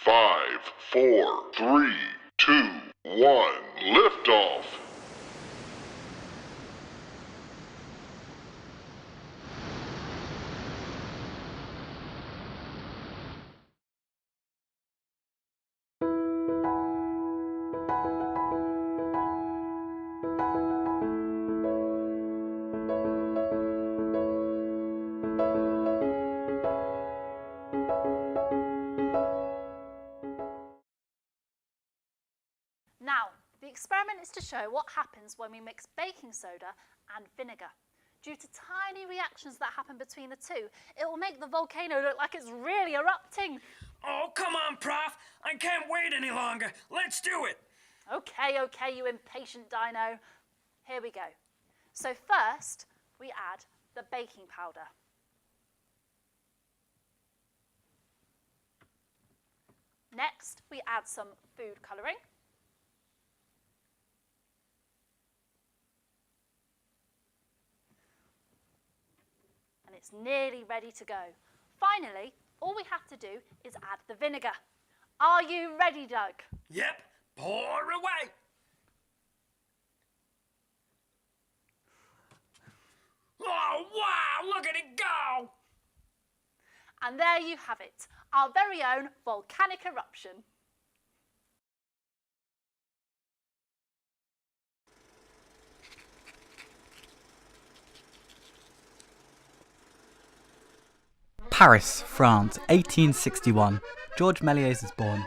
5, 4, 3, 2, 1, liftoff. Now, the experiment is to show what happens when we mix baking soda and vinegar. Due to tiny reactions that happen between the two, it will make the volcano look like it's really erupting. Oh, come on, Prof. I can't wait any longer. Let's do it. Okay, you impatient dino. Here we go. So first, we add the baking powder. Next, we add some food colouring. And it's nearly ready to go. Finally, all we have to do is add the vinegar. Are you ready, Doug? Yep, pour away. Oh, wow, look at it go. And there you have it, our very own volcanic eruption. Paris, France, 1861. Georges Méliès is born.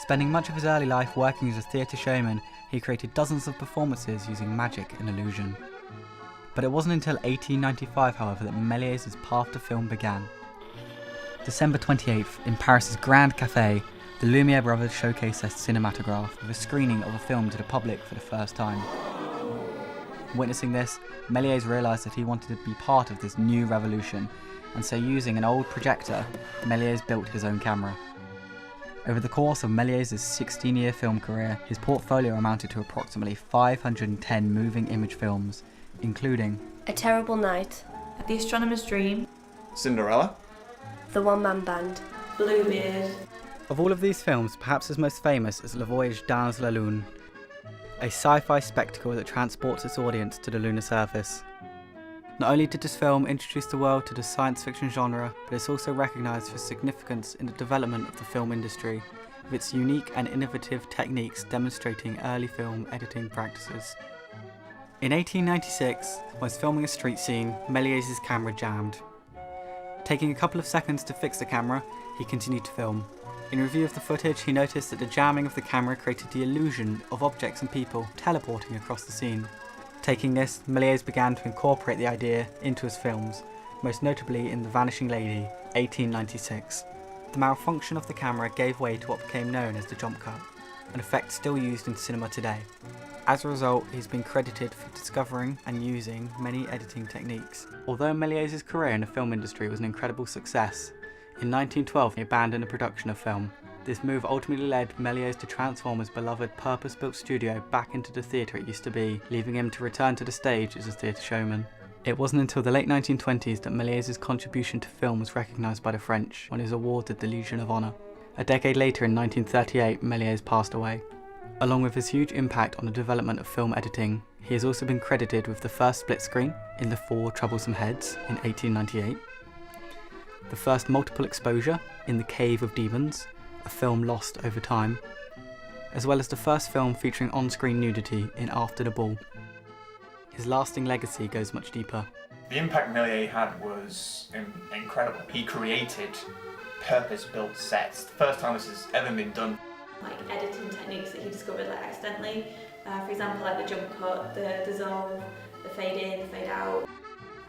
Spending much of his early life working as a theatre showman, he created dozens of performances using magic and illusion. But it wasn't until 1895, however, that Méliès' path to film began. December 28th, in Paris' Grand Café, the Lumière brothers showcased their cinematograph with a screening of a film to the public for the first time. Witnessing this, Méliès realised that he wanted to be part of this new revolution, and so using an old projector, Méliès built his own camera. Over the course of Méliès' 16-year film career, his portfolio amounted to approximately 510 moving image films, including A Terrible Night, The Astronomer's Dream, Cinderella, The One Man Band, Bluebeard. Of all of these films, perhaps his most famous is Le Voyage dans la Lune, a sci-fi spectacle that transports its audience to the lunar surface. Not only did this film introduce the world to the science fiction genre, but it's also recognised for significance in the development of the film industry, with its unique and innovative techniques demonstrating early film editing practices. In 1896, whilst filming a street scene, Méliès' camera jammed. Taking a couple of seconds to fix the camera, he continued to film. In review of the footage, he noticed that the jamming of the camera created the illusion of objects and people teleporting across the scene. Taking this, Méliès began to incorporate the idea into his films, most notably in The Vanishing Lady, 1896. The malfunction of the camera gave way to what became known as the jump cut, an effect still used in cinema today. As a result, he's been credited for discovering and using many editing techniques. Although Méliès' career in the film industry was an incredible success, in 1912 he abandoned the production of film. This move ultimately led Méliès to transform his beloved purpose-built studio back into the theatre it used to be, leaving him to return to the stage as a theatre showman. It wasn't until the late 1920s that Méliès' contribution to film was recognised by the French when he was awarded the Legion of Honour. A decade later, in 1938, Méliès passed away. Along with his huge impact on the development of film editing, he has also been credited with the first split screen in The Four Troublesome Heads in 1898, the first multiple exposure in The Cave of Demons, a film lost over time, as well as the first film featuring on-screen nudity in After the Ball. His lasting legacy goes much deeper. The impact Méliès had was incredible. He created purpose-built sets. The first time this has ever been done. Like editing techniques that he discovered like accidentally. For example, like the jump cut, the dissolve, the fade in, the fade out.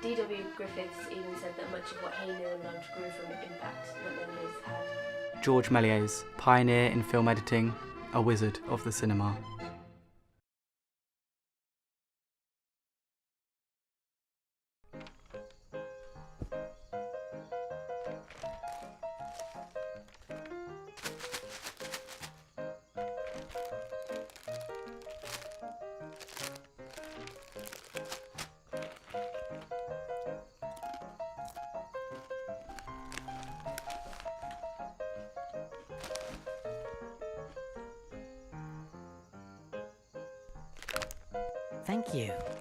D.W. Griffiths even said that much of what he knew and learned grew from the impact that Méliès had. Georges Méliès, pioneer in film editing, a wizard of the cinema. Thank you.